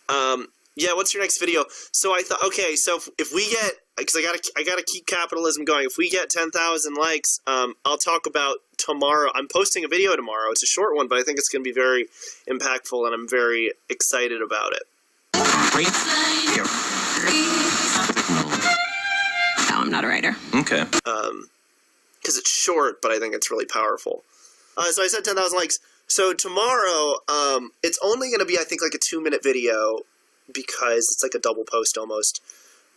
Yeah, what's your next video? So I thought, okay, so if we get, because I gotta keep capitalism going. If we get 10,000 likes, I'll talk about tomorrow. I'm posting a video tomorrow. It's a short one, but I think it's going to be very impactful, and I'm very excited about it. No, I'm not a writer. Okay. Because it's short, but I think it's really powerful. So I said 10,000 likes. So tomorrow, it's only going to be, I think, like a 2-minute video, because it's like a double post almost.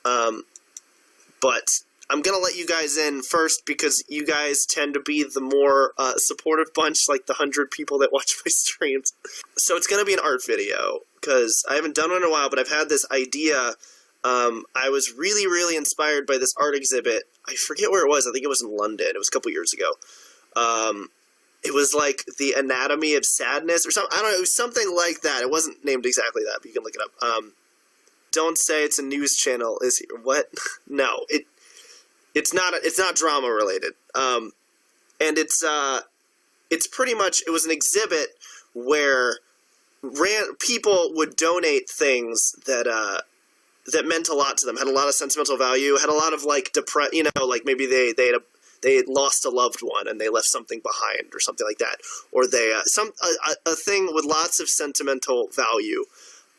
But I'm going to let you guys in first, because you guys tend to be the more supportive bunch, like the 100 people that watch my streams. So it's going to be an art video, because I haven't done one in a while, but I've had this idea. I was really, really inspired by this art exhibit. I forget where it was. I think it was in London. It was a couple years ago. It was like the Anatomy of Sadness or something. I don't know. It was something like that. It wasn't named exactly that, but you can look it up. Don't say it's a news channel. Is what? No, it's not drama related. And it's pretty much, it was an exhibit where people would donate things that that meant a lot to them, had a lot of sentimental value, had a lot of like like maybe they had lost a loved one and they left something behind or something like that, or they a thing with lots of sentimental value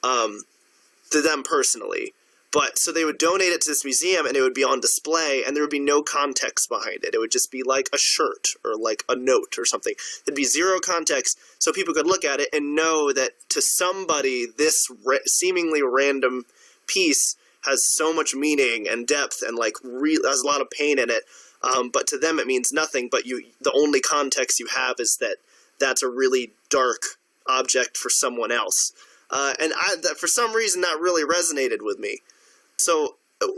to them personally. But so they would donate it to this museum, and it would be on display, and there would be no context behind it. It would just be like a shirt or like a note or something. There'd be zero context, so people could look at it and know that to somebody this seemingly random piece has so much meaning and depth and like has a lot of pain in it. But to them it means nothing, but the only context you have is that that's a really dark object for someone else. And for some reason that really resonated with me. So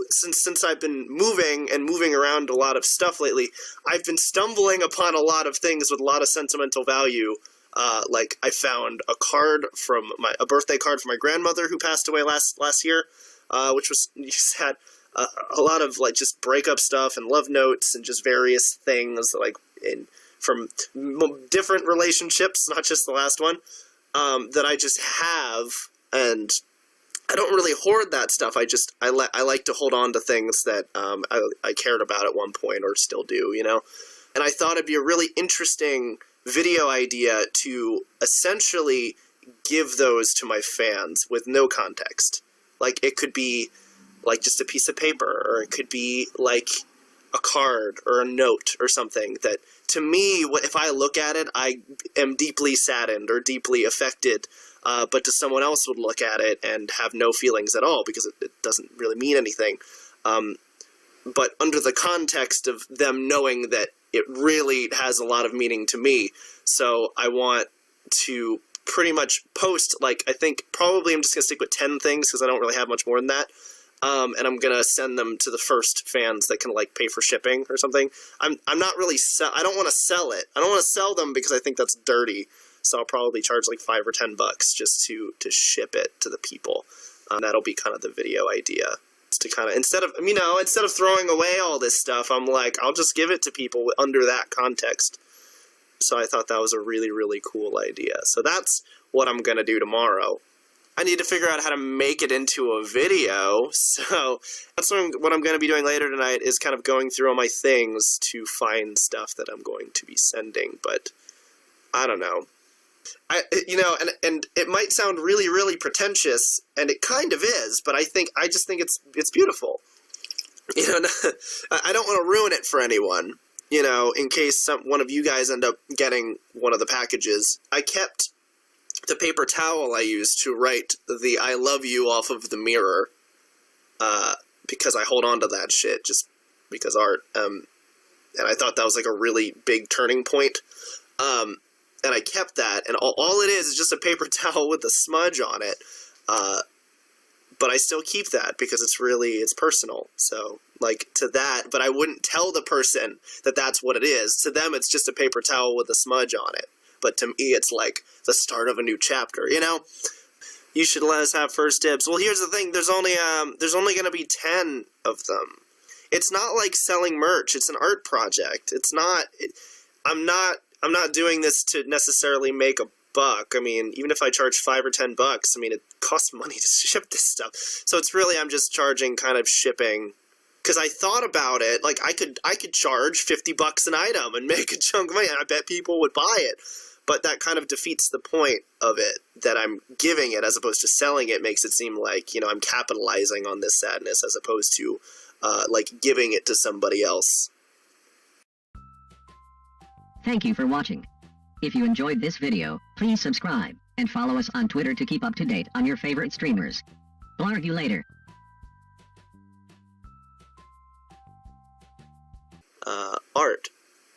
since I've been moving around a lot of stuff lately, I've been stumbling upon a lot of things with a lot of sentimental value. Like I found a birthday card from my grandmother who passed away last year, which was sad. A lot of like just breakup stuff and love notes and just various things like from different relationships, not just the last one, that I just have, and I don't really hoard that stuff. I like to hold on to things that I cared about at one point or still do, And I thought it'd be a really interesting video idea to essentially give those to my fans with no context. Like it could be like just a piece of paper, or it could be like a card or a note or something that, to me, if I look at it, I am deeply saddened or deeply affected, but to someone else would look at it and have no feelings at all because it doesn't really mean anything. But under the context of them knowing that it really has a lot of meaning to me. So I want to pretty much post, like, I think probably I'm just going to stick with 10 things because I don't really have much more than that. And I'm going to send them to the first fans that can, like, pay for shipping or something. I'm not really I don't want to sell it. I don't want to sell them because I think that's dirty. So I'll probably charge like $5 or $10 just to ship it to the people. That'll be kind of the video idea. To kind of, instead of throwing away all this stuff, I'm like, I'll just give it to people under that context. So I thought that was a really, really cool idea. So that's what I'm going to do tomorrow. I need to figure out how to make it into a video, so that's what I'm going to be doing later tonight, is kind of going through all my things to find stuff that I'm going to be sending, but I don't know. And it might sound really, really pretentious, and it kind of is, but I just think it's beautiful. I don't want to ruin it for anyone, in case one of you guys end up getting one of the packages. I kept the paper towel I used to write the I love you off of the mirror, because I hold on to that shit just because art, and I thought that was like a really big turning point, and I kept that, and all it is just a paper towel with a smudge on it, but I still keep that because it's personal, so, like, to that, but I wouldn't tell the person that that's what it is. To them, it's just a paper towel with a smudge on it. But to me, it's like the start of a new chapter, You should let us have first dibs. Well, here's the thing. There's only going to be 10 of them. It's not like selling merch. It's an art project. It's not... I'm not doing this to necessarily make buck. I mean, even if I charge $5 or $10, I mean, it costs money to ship this stuff. So it's really, I'm just charging kind of shipping. Because I thought about it, like I could charge $50 an item and make a chunk of money, and I bet people would buy it. But that kind of defeats the point of it, that I'm giving it as opposed to selling it. Makes it seem like, you know, I'm capitalizing on this sadness as opposed to like giving it to somebody else. Thank you for watching. If you enjoyed this video, please subscribe and follow us on Twitter to keep up to date on your favorite streamers. Blarg you later. Art.